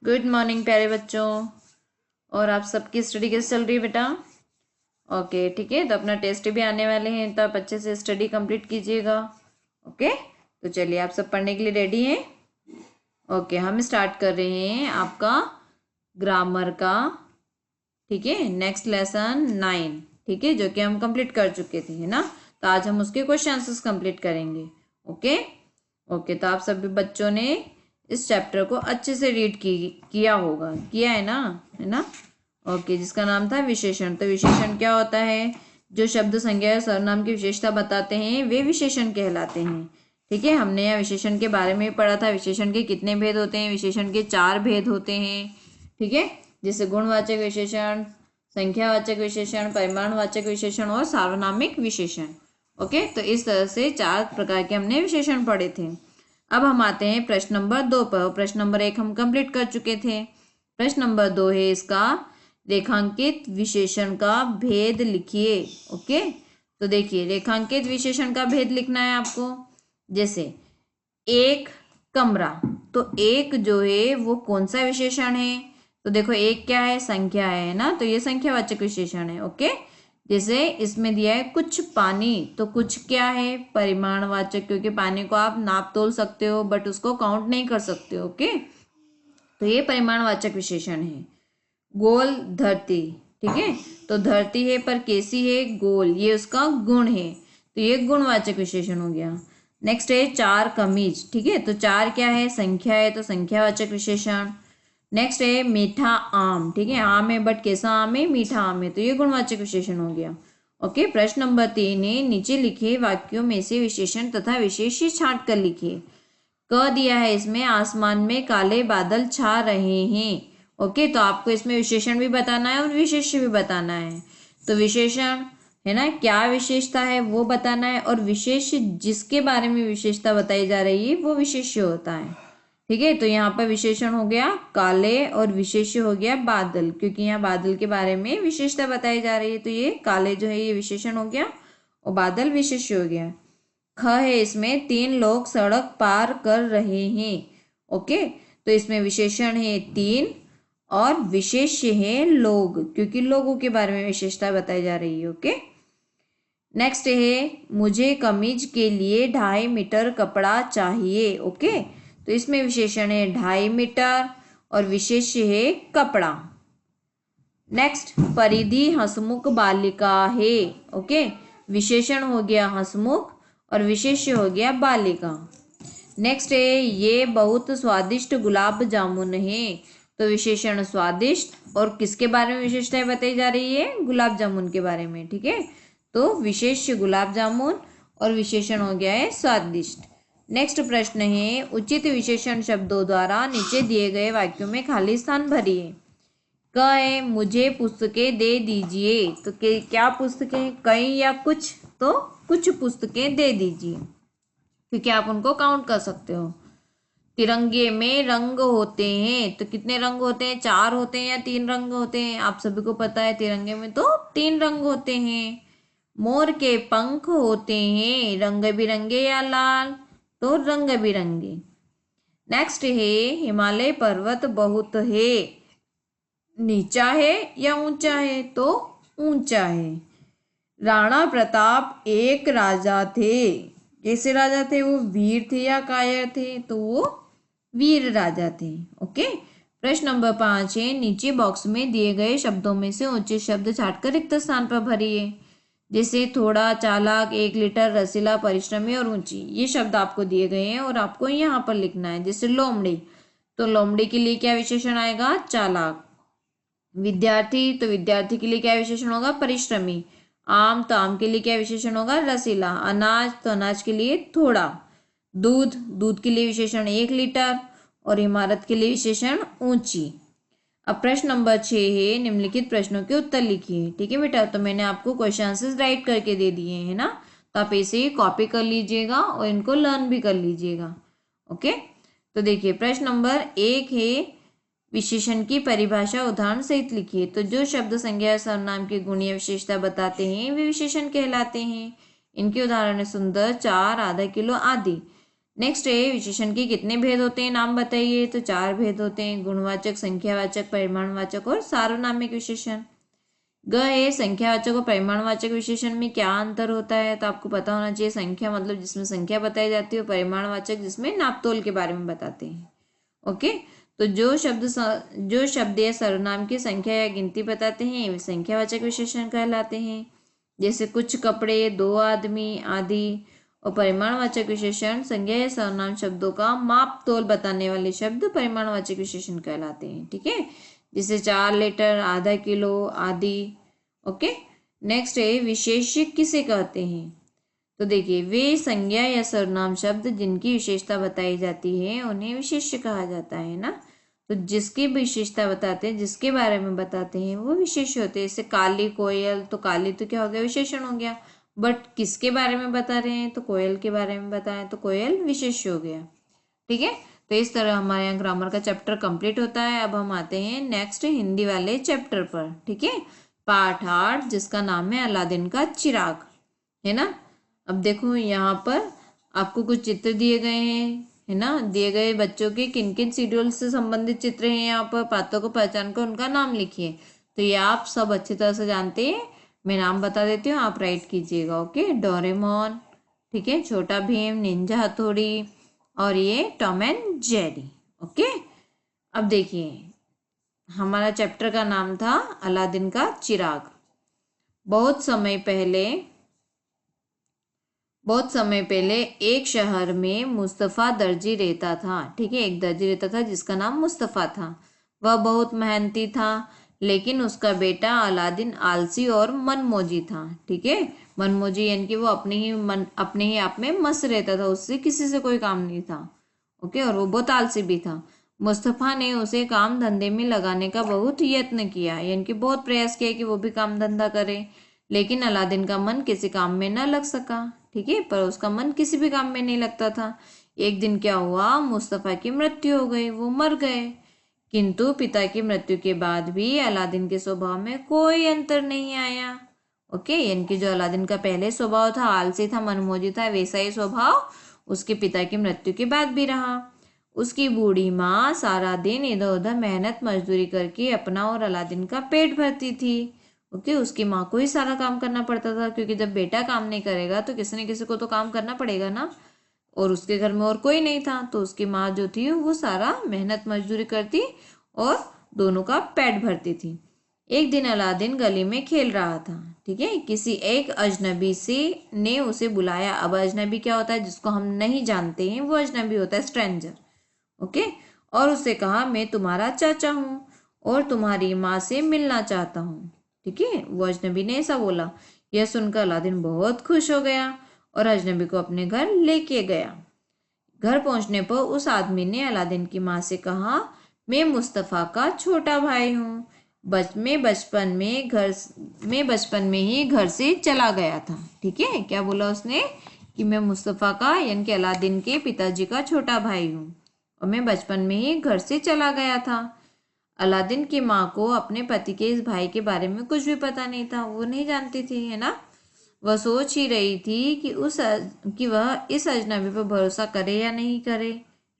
Good morning प्यारे बच्चों। और आप सबकी स्टडी कैसे चल रही है बेटा? ओके ठीक है, तो अपना टेस्ट भी आने वाले हैं तो आप अच्छे से स्टडी कंप्लीट कीजिएगा। ओके, तो चलिए आप सब पढ़ने के लिए रेडी हैं? ओके, हम स्टार्ट कर रहे हैं आपका ग्रामर का, ठीक है, नेक्स्ट लेसन 9, ठीक है, जो कि हम कंप्लीट कर चुके थे, है ना। तो आज हम उसके क्वेश्चन आंसर्स कंप्लीट करेंगे। ओके ओके, तो आप सभी बच्चों ने इस चैप्टर को अच्छे से रीड किया होगा, किया है ना। ओके, जिसका नाम था विशेषण। तो विशेषण क्या होता है? जो शब्द, संज्ञा या सर्वनाम की विशेषता बताते हैं वे विशेषण कहलाते हैं। ठीक है, हमने यहाँ विशेषण के बारे में पढ़ा था। विशेषण के कितने भेद होते हैं? विशेषण के 4 भेद होते हैं। ठीक है, जैसे गुणवाचक विशेषण, संख्यावाचक विशेषण, परिमाणवाचक विशेषण और सार्वनामिक विशेषण। ओके, तो इस तरह से 4 प्रकार के हमने विशेषण पढ़े थे। अब हम आते हैं प्रश्न नंबर 2 पर। प्रश्न नंबर 1 हम कंप्लीट कर चुके थे। प्रश्न नंबर 2 है इसका, रेखांकित विशेषण का भेद लिखिए। ओके, तो देखिए रेखांकित विशेषण का भेद लिखना है आपको। जैसे एक कमरा, तो एक जो है वो कौन सा विशेषण है? तो देखो एक क्या है? संख्या है ना, तो ये संख्यावाचक विशेषण है। ओके, जैसे इसमें दिया है कुछ पानी, तो कुछ क्या है? परिमाणवाचक, क्योंकि पानी को आप नाप तोल सकते हो बट उसको काउंट नहीं कर सकते हो। ओके, तो ये परिमाणवाचक विशेषण है। गोल धरती, ठीक है, तो धरती है पर कैसी है? गोल, ये उसका गुण है, तो ये गुणवाचक विशेषण हो गया। नेक्स्ट है चार कमीज, ठीक है, तो चार क्या है? संख्या है, तो संख्यावाचक विशेषण। नेक्स्ट है मीठा आम, ठीक है, आम है बट कैसा आम है? मीठा आम है, तो ये गुणवाचक विशेषण हो गया। ओके, प्रश्न नंबर 3 है, नीचे लिखे वाक्यों में से विशेषण तथा विशेष्य छांट कर लिखिए। क दिया है इसमें, आसमान में काले बादल छा रहे हैं। ओके, तो आपको इसमें विशेषण भी बताना है और विशेष्य भी बताना है। तो विशेषण है ना, क्या विशेषता है वो बताना है, और विशेष जिसके बारे में विशेषता बताई जा रही है वो विशेष्य होता है। ठीक है, तो यहाँ पर विशेषण हो गया काले और विशेष्य हो गया बादल, क्योंकि यहाँ बादल के बारे में विशेषता बताई जा रही है, तो ये काले जो है ये विशेषण हो गया और बादल विशेष्य हो गया। ख है इसमें, 3 लोग सड़क पार कर रहे हैं। ओके, तो इसमें विशेषण है 3 और विशेष्य है लोग, क्योंकि लोगों के बारे में विशेषता बताई जा रही है। ओके, नेक्स्ट है मुझे कमीज के लिए 2.5 मीटर कपड़ा चाहिए। ओके, तो इसमें विशेषण है 2.5 मीटर और विशेष्य है कपड़ा। नेक्स्ट, परिधि हंसमुख बालिका है। ओके, विशेषण हो गया हंसमुख और विशेष्य हो गया बालिका। नेक्स्ट है ये बहुत स्वादिष्ट गुलाब जामुन है, तो विशेषण स्वादिष्ट और किसके बारे में विशेषताएं बताई जा रही है? गुलाब जामुन के बारे में। ठीक है, तो विशेष्य गुलाब जामुन और विशेषण हो गया है स्वादिष्ट। नेक्स्ट प्रश्न है, उचित विशेषण शब्दों द्वारा नीचे दिए गए वाक्यों में खाली स्थान भरिए। क है मुझे पुस्तकें दे दीजिए, तो क्या पुस्तकें? कई या कुछ? तो कुछ पुस्तकें दे दीजिए, क्योंकि आप उनको काउंट कर सकते हो। तिरंगे में रंग होते हैं, तो कितने रंग होते हैं? 4 होते हैं या 3 रंग होते हैं? आप सभी को पता है तिरंगे में तो 3 रंग होते हैं। मोर के पंख होते हैं रंग बिरंगे या लाल? तो रंग बिरंगे। नेक्स्ट है हिमालय पर्वत बहुत है, नीचा है या ऊंचा है? तो ऊंचा है। राणा प्रताप एक राजा थे, कैसे राजा थे? वो वीर थे या कायर थे? तो वो वीर राजा थे। ओके, प्रश्न नंबर 5 है, नीचे बॉक्स में दिए गए शब्दों में से उचित शब्द छांटकर रिक्त स्थान पर भरिए। जैसे थोड़ा, चालाक, 1 लीटर, रसीला, परिश्रमी और ऊंची, ये शब्द आपको दिए गए हैं और आपको यहाँ पर लिखना है। जैसे लोमड़ी, तो लोमड़ी के लिए क्या विशेषण आएगा? चालाक। विद्यार्थी, तो विद्यार्थी के लिए क्या विशेषण होगा? परिश्रमी। आम, तो आम के लिए क्या विशेषण होगा? रसीला। अनाज, तो अनाज के लिए थोड़ा। दूध, दूध के लिए विशेषण 1 लीटर और इमारत के लिए विशेषण ऊंची। अब प्रश्न नंबर 6 है, निम्नलिखित प्रश्नों के उत्तर लिखिए। ठीक है बेटा, तो मैंने आपको क्वेश्चन आंसर्स राइट करके दे दिए हैं ना, तो आप ऐसे ही कॉपी कर लीजिएगा और इनको लर्न भी कर लीजिएगा। ओके, तो देखिए प्रश्न नंबर 1 है, विशेषण की परिभाषा उदाहरण सहित लिखिए। तो जो शब्द, संज्ञा या सर्वनाम की गुणीय विशेषता बताते हैं वे विशेषण कहलाते हैं। इनके उदाहरण है सुंदर, 4, आधा किलो आदि। नेक्स्ट है विशेषण के कितने भेद होते हैं, नाम बताइए। तो 4 भेद होते हैं, गुणवाचक, संख्यावाचक, परिमाणवाचक और सार्वनामिक विशेषण। ग है संख्यावाचक और परिमाणवाचक विशेषण में क्या अंतर होता है, तो आपको पता होना चाहिए। संख्या मतलब जिसमें संख्या बताई जाती है, परिमाणवाचक जिसमें नापतोल के बारे में बताते हैं। ओके, तो जो शब्द या सर्वनाम की संख्या या गिनती बताते हैं वे संख्यावाचक विशेषण कहलाते हैं, जैसे कुछ कपड़े, 2 आदमी आदि। और परिमाणवाचक विशेषण संज्ञा या सर्वनाम शब्दों का माप तोल बताने वाले शब्द परिमाणवाचक विशेषण कहलाते हैं। ठीक है, जैसे 4 लीटर, आधा किलो आदि। ओके, नेक्स्ट है विशेष्य किसे कहते हैं। तो देखिए, वे संज्ञा या सर्वनाम शब्द जिनकी विशेषता बताई जाती है उन्हें विशेष्य कहा जाता है ना। तो जिसकी विशेषता बताते हैं, जिसके बारे में बताते हैं, वो विशेष्य होते हैं। जैसे काली कोयल, तो काली तो क्या हो गया, विशेषण हो गया। बट किसके बारे में बता रहे हैं, तो कोयल के बारे में बताएं, तो कोयल विशेष्य हो गया। ठीक है, तो इस तरह हमारे यहाँ ग्रामर का चैप्टर कंप्लीट होता है। अब हम आते हैं नेक्स्ट हिंदी वाले चैप्टर पर। ठीक है, पाठ 8 जिसका नाम है अलादीन का चिराग, है ना। अब देखो यहाँ पर आपको कुछ चित्र दिए गए हैं, है ना। दिए गए बच्चों के किन किन शेड्यूल से संबंधित चित्र हैं, यहाँ पर पात्रों को पहचान कर उनका नाम लिखिए। तो ये आप सब अच्छी तरह से जानते हैं, मैं नाम बता देती हूँ, आप राइट कीजिएगा। ओके, डोरेमोन, ठीक है, छोटा भीम, निंजा हथौड़ी, और ये टॉम एंड जेरी। ओके, अब देखिए हमारा चैप्टर का नाम था अलादीन का चिराग। बहुत समय पहले एक शहर में मुस्तफ़ा दर्जी रहता था। ठीक है, एक दर्जी रहता था जिसका नाम मुस्तफ़ा था। वह बहुत मेहनती था, लेकिन उसका बेटा अलादीन आलसी और मनमोजी था। ठीक है, मनमोजी यानी कि वो अपने ही आप में मस्त रहता था, उससे किसी से कोई काम नहीं था। ओके, और वो बहुत आलसी भी था। मुस्तफ़ा ने उसे काम धंधे में लगाने का बहुत यत्न किया, यानी कि बहुत प्रयास किया कि वो भी काम धंधा करे, लेकिन अलादीन का मन किसी काम में न लग सका। ठीक है, पर उसका मन किसी भी काम में नहीं लगता था। एक दिन क्या हुआ, मुस्तफ़ा की मृत्यु हो गई, वो मर गए। किंतु पिता की मृत्यु के बाद भी अलादीन के स्वभाव में कोई अंतर नहीं आया। ओके, यानी कि जो अलादीन का पहले स्वभाव था, आलसी था, मनमोजी था, वैसा ही स्वभाव उसके पिता की मृत्यु के बाद भी रहा। उसकी बूढ़ी माँ सारा दिन इधर उधर मेहनत मजदूरी करके अपना और अलादीन का पेट भरती थी। ओके, उसकी माँ को ही सारा काम करना पड़ता था, क्योंकि जब बेटा काम नहीं करेगा तो किसी न किसी को तो काम करना पड़ेगा ना। और उसके घर में और कोई नहीं था, तो उसकी माँ जो थी वो सारा मेहनत मजदूरी करती और दोनों का पेट भरती थी। एक दिन अलादीन गली में खेल रहा था। ठीक है, किसी एक अजनबी से ने उसे बुलाया। अब अजनबी क्या होता है, जिसको हम नहीं जानते हैं वो अजनबी होता है, स्ट्रेंजर। ओके, और उससे कहा, मैं तुम्हारा चाचा हूँ और तुम्हारी माँ से मिलना चाहता हूँ। ठीक है, वो अजनबी ने ऐसा बोला। यह सुनकर अलादीन बहुत खुश हो गया और अजनबी को अपने घर लेके गया। घर पहुंचने पर उस आदमी ने अलादीन की माँ से कहा, मैं मुस्तफ़ा का छोटा भाई हूँ। मैं बचपन में ही घर से चला गया था। ठीक है, क्या बोला उसने कि मैं मुस्तफ़ा का यानी कि अलादीन के पिताजी का छोटा भाई हूँ और मैं बचपन में ही घर से चला गया था। अलादीन की माँ को अपने पति के इस भाई के बारे में कुछ भी पता नहीं था, वो नहीं जानती थी, है ना। वह सोच ही रही थी कि वह इस अजनबी पर भरोसा करे या नहीं करे,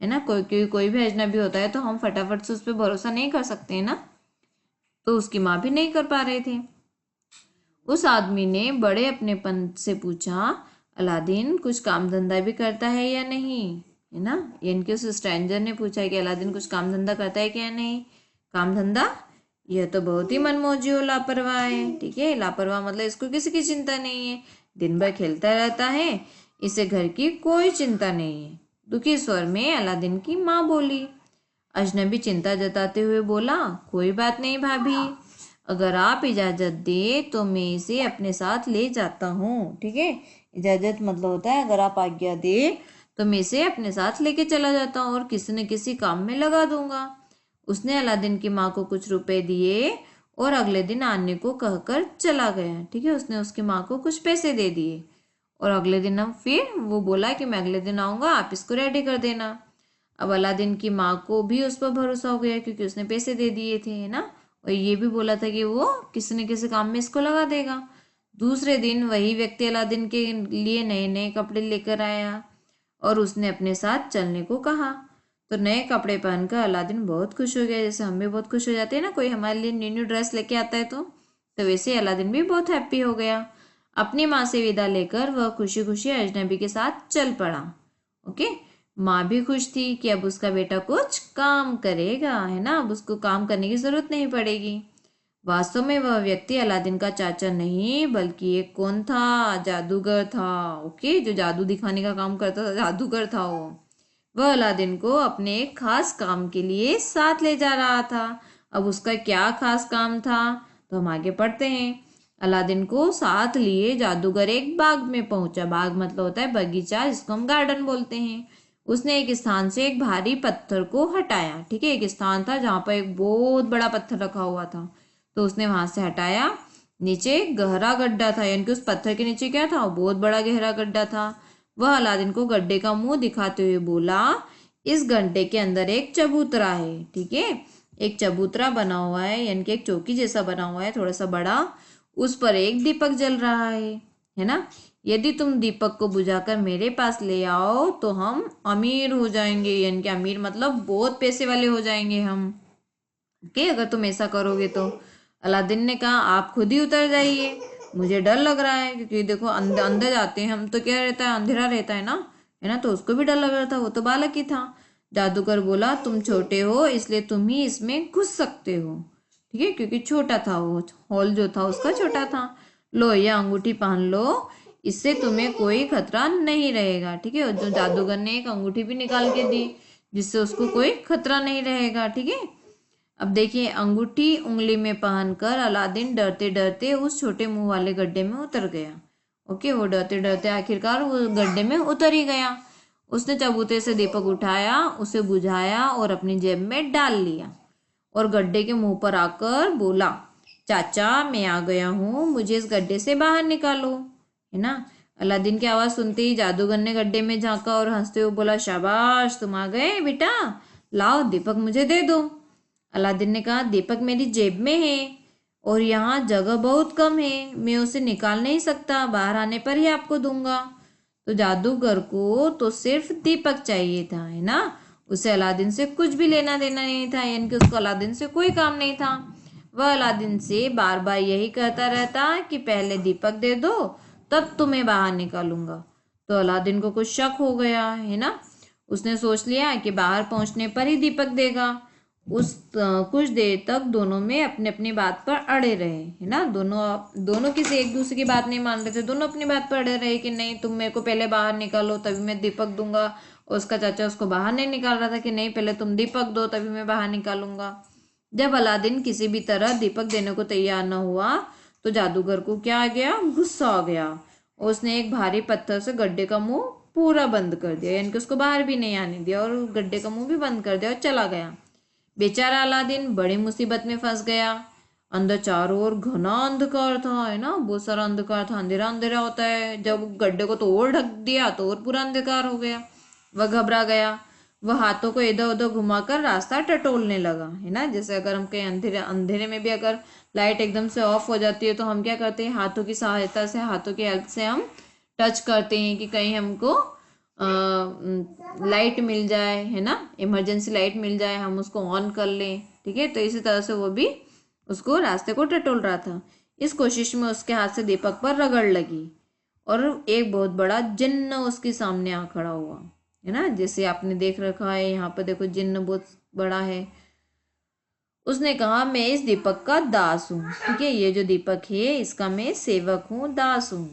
है ना। कोई भी अजनबी होता है तो हम फटाफट से उस पर भरोसा नहीं कर सकते हैं ना। तो उसकी माँ भी नहीं कर पा रहे थे। उस आदमी ने बड़े अपनेपन से पूछा, अलादीन कुछ काम धंधा भी करता है या नहीं, है ना। यानी कि उस स्ट्रेंजर ने पूछा कि अलादीन कुछ काम धंधा करता है क्या नहीं। काम धंधा, यह तो बहुत ही मनमोजी और लापरवाह है। ठीक है, लापरवाह मतलब इसको किसी की चिंता नहीं है, दिन भर खेलता रहता है, इसे घर की कोई चिंता नहीं है। दुखी स्वर में अलादीन की माँ बोली। अजनबी चिंता जताते हुए बोला, कोई बात नहीं भाभी, अगर आप इजाज़त दे तो मैं इसे अपने साथ ले जाता हूँ। ठीक है, इजाज़त मतलब होता है अगर आप आज्ञा दे तो मैं इसे अपने साथ लेके चला जाता हूँ और किसी न किसी काम में लगा दूंगा। उसने अलादीन की माँ को कुछ रुपए दिए और अगले दिन आने को कहकर चला गया। ठीक है, उसने उसकी माँ को कुछ पैसे दे दिए और अगले दिन हम फिर वो बोला कि मैं अगले दिन आऊँगा, आप इसको रेडी कर देना। अब अलादीन की माँ को भी उस पर भरोसा हो गया, क्योंकि उसने पैसे दे दिए थे, है ना। और ये भी बोला था कि वो किसी न किसी काम में इसको लगा देगा। दूसरे दिन वही व्यक्ति अलादीन के लिए नए नए कपड़े लेकर आया। और उसने अपने साथ चलने को कहा। तो नए कपड़े पहनकर अलादीन बहुत खुश हो गया, जैसे हम भी बहुत खुश हो जाते हैं ना, कोई हमारे लिए न्यू न्यू ड्रेस लेके आता है तो वैसे अलादीन भी बहुत हैप्पी हो गया। अपनी माँ से विदा लेकर वह खुशी खुशी अजनबी के साथ चल पड़ा। ओके, माँ भी खुश थी कि अब उसका बेटा कुछ काम करेगा, है ना, अब उसको काम करने की जरूरत नहीं पड़ेगी। वास्तव में वह व्यक्ति अलादीन का चाचा नहीं बल्कि एक कौन था, जादूगर था। ओके, जो जादू दिखाने का काम करता था, जादूगर था वो। वह अलादीन को अपने एक खास काम के लिए साथ ले जा रहा था। अब उसका क्या खास काम था, तो हम आगे पढ़ते हैं। अलादीन को साथ लिए जादूगर एक बाग में पहुंचा। बाग मतलब होता है बगीचा, जिसको हम गार्डन बोलते हैं। उसने एक स्थान से एक भारी पत्थर को हटाया। ठीक है, एक स्थान था जहां पर एक बहुत बड़ा पत्थर रखा हुआ था, तो उसने वहां से हटाया। नीचे गहरा गड्ढा था, यानी कि उस पत्थर के नीचे क्या था, बहुत बड़ा गहरा गड्ढा था। वह अलादीन को गड्ढे का मुंह दिखाते हुए बोला, इस गड्ढे के अंदर एक चबूतरा है। ठीक है, एक चबूतरा बना हुआ है, यानी कि एक चौकी जैसा बना हुआ है, थोड़ा सा बड़ा। उस पर एक दीपक जल रहा है ना। यदि तुम दीपक को बुझाकर मेरे पास ले आओ तो हम अमीर हो जाएंगे, यानी कि अमीर मतलब बहुत पैसे वाले हो जाएंगे हम। ओके, अगर तुम ऐसा करोगे तो। अलादीन ने कहा, आप खुद ही उतर जाइए, मुझे डर लग रहा है, क्योंकि देखो अंदर अंदर जाते हैं हम तो क्या रहता है, अंधेरा रहता है ना, है ना, तो उसको भी डर लग रहा था, वो तो बालक ही था। जादूगर बोला, तुम छोटे हो इसलिए तुम ही इसमें घुस सकते हो। ठीक है, क्योंकि छोटा था वो, हॉल जो था उसका छोटा था। लो, यह अंगूठी पहन लो, इससे तुम्हें कोई खतरा नहीं रहेगा। ठीक है, जो जादूगर ने एक अंगूठी भी निकाल के दी, जिससे उसको कोई खतरा नहीं रहेगा। ठीक है, अब देखिए, अंगूठी उंगली में पहनकर अलादीन डरते डरते उस छोटे मुंह वाले गड्ढे में उतर गया। ओके, वो डरते डरते आखिरकार वो गड्ढे में उतर ही गया। उसने चबूतरे से दीपक उठाया, उसे बुझाया और अपनी जेब में डाल लिया, और गड्ढे के मुंह पर आकर बोला, चाचा मैं आ गया हूँ, मुझे इस गड्ढे से बाहर निकालो, है ना। अलादीन की आवाज सुनते ही जादूगर ने गड्ढे में झांका और हंसते हुए बोला, शाबाश, तुम आ गए बेटा, लाओ दीपक मुझे दे दो। अलादीन ने कहा, दीपक मेरी जेब में है और यहाँ जगह बहुत कम है, मैं उसे निकाल नहीं सकता, बाहर आने पर ही आपको दूंगा। तो जादूगर को तो सिर्फ दीपक चाहिए था, है ना, उसे अलादीन से कुछ भी लेना देना नहीं था, यानी कि उसको अलादीन से कोई काम नहीं था। वह अलादीन से बार बार यही कहता रहता कि पहले दीपक दे दो, तब तुम्हें बाहर निकालूंगा। तो अलादीन को कुछ शक हो गया, है ना। उसने सोच लिया कि बाहर पहुंचने पर ही दीपक देगा। कुछ देर तक दोनों में अपने अपनी बात पर अड़े रहे, है ना, दोनों दोनों किसी एक दूसरे की बात नहीं मान रहे थे, दोनों अपनी बात पर अड़े रहे कि नहीं, तुम मेरे को पहले बाहर निकालो तभी मैं दीपक दूंगा। और उसका चाचा उसको बाहर नहीं निकाल रहा था कि नहीं, पहले तुम दीपक दो तभी मैं बाहर निकालूंगा। जब अलादीन किसी भी तरह दीपक देने को तैयार न हुआ तो जादूगर को क्या आ गया, गुस्सा आ गया। और उसने एक भारी पत्थर से गड्ढे का मुंह पूरा बंद कर दिया, यानी कि उसको बाहर भी नहीं आने दिया, और गड्ढे का मुंह भी बंद कर दिया और चला गया। बेचारा अलादीन बड़ी मुसीबत में फंस गया। अंदर चारों ओर घना अंधकार था, है ना, बहुत सारा अंधकार था, अंधेरा अंधेरा होता है, जब गड्ढे को तो और ढक दिया तो और पूरा अंधकार हो गया। वह घबरा गया। वह हाथों को इधर उधर घुमाकर रास्ता टटोलने लगा, है ना, जैसे अगर हम कहीं अंधेरे अंधेरे में भी अगर लाइट एकदम से ऑफ हो जाती है तो हम क्या करते हैं, हाथों की सहायता से, हाथों की हेल्प से हम टच करते हैं कि कहीं हमको लाइट मिल जाए, है ना, इमरजेंसी लाइट मिल जाए, हम उसको ऑन कर लें। ठीक है, तो इसी तरह से वो भी उसको रास्ते को टटोल रहा था। इस कोशिश में उसके हाथ से दीपक पर रगड़ लगी और एक बहुत बड़ा जिन्न उसके सामने आ खड़ा हुआ, है ना, जैसे आपने देख रखा है, यहाँ पर देखो जिन्न बहुत बड़ा है। उसने कहा, मैं इस दीपक का दास हूँ। ठीक है, ये जो दीपक है इसका मैं सेवक हूँ, दास हूँ।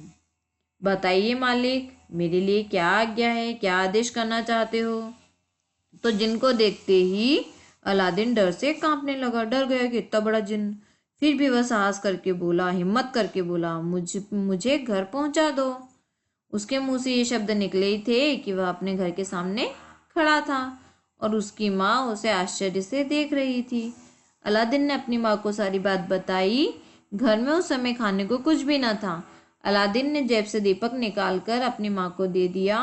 बताइए मालिक, मेरे लिए क्या आज्ञा है, क्या आदेश करना चाहते हो। तो जिन को देखते ही अलादीन डर से कांपने लगा, डर गया कि इतना बड़ा जिन। फिर भी वह साहस करके बोला, हिम्मत करके बोला, मुझे घर पहुंचा दो। उसके मुंह से ये शब्द निकले ही थे कि वह अपने घर के सामने खड़ा था और उसकी माँ उसे आश्चर्य से देख रही थी। अलादीन ने अपनी माँ को सारी बात बताई। घर में उस समय खाने को कुछ भी न था। अलादीन ने जेब से दीपक निकालकर अपनी माँ को दे दिया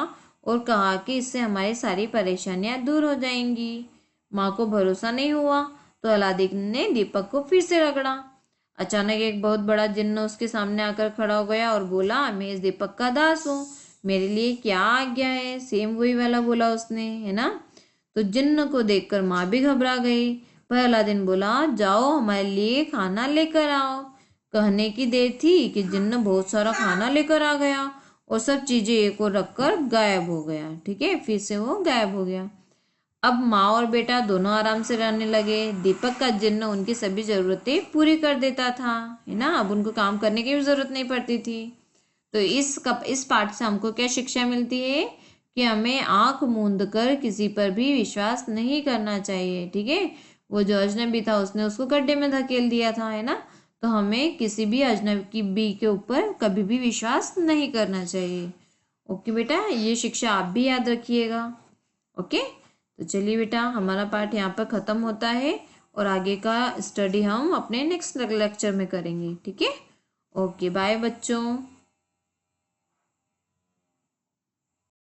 और कहा कि इससे हमारी सारी परेशानियां दूर हो जाएंगी। माँ को भरोसा नहीं हुआ तो अलादीन ने दीपक को फिर से रगड़ा। अचानक एक बहुत बड़ा जिन्न उसके सामने आकर खड़ा हो गया और बोला, मैं इस दीपक का दास हूँ, मेरे लिए क्या आज्ञा है। सेम वही वाला बोला उसने, है ना। तो जिन्न को देखकर माँ भी घबरा गई। पर अलादीन बोला, जाओ हमारे लिए खाना लेकर आओ। कहने की देर थी कि जिन्न बहुत सारा खाना लेकर आ गया और सब चीजें एक और रखकर गायब हो गया। ठीक है, फिर से वो गायब हो गया। अब माँ और बेटा दोनों आराम से रहने लगे। दीपक का जिन्न उनकी सभी जरूरतें पूरी कर देता था, है ना। अब उनको काम करने की भी जरूरत नहीं पड़ती थी। तो इस पाठ से हमको क्या शिक्षा मिलती है कि हमें आंख मूंद कर किसी पर भी विश्वास नहीं करना चाहिए। ठीक है, वो जो अजनबी था उसने उसको गड्ढे में धकेल दिया था, है ना। तो हमें किसी भी अजनबी के ऊपर कभी भी विश्वास नहीं करना चाहिए। ओके बेटा, ये शिक्षा आप भी याद रखिएगा। ओके, तो चलिए बेटा, हमारा पाठ यहाँ पर ख़त्म होता है और आगे का स्टडी हम अपने नेक्स्ट लेक्चर में करेंगे। ठीक है, ओके, बाय बच्चों।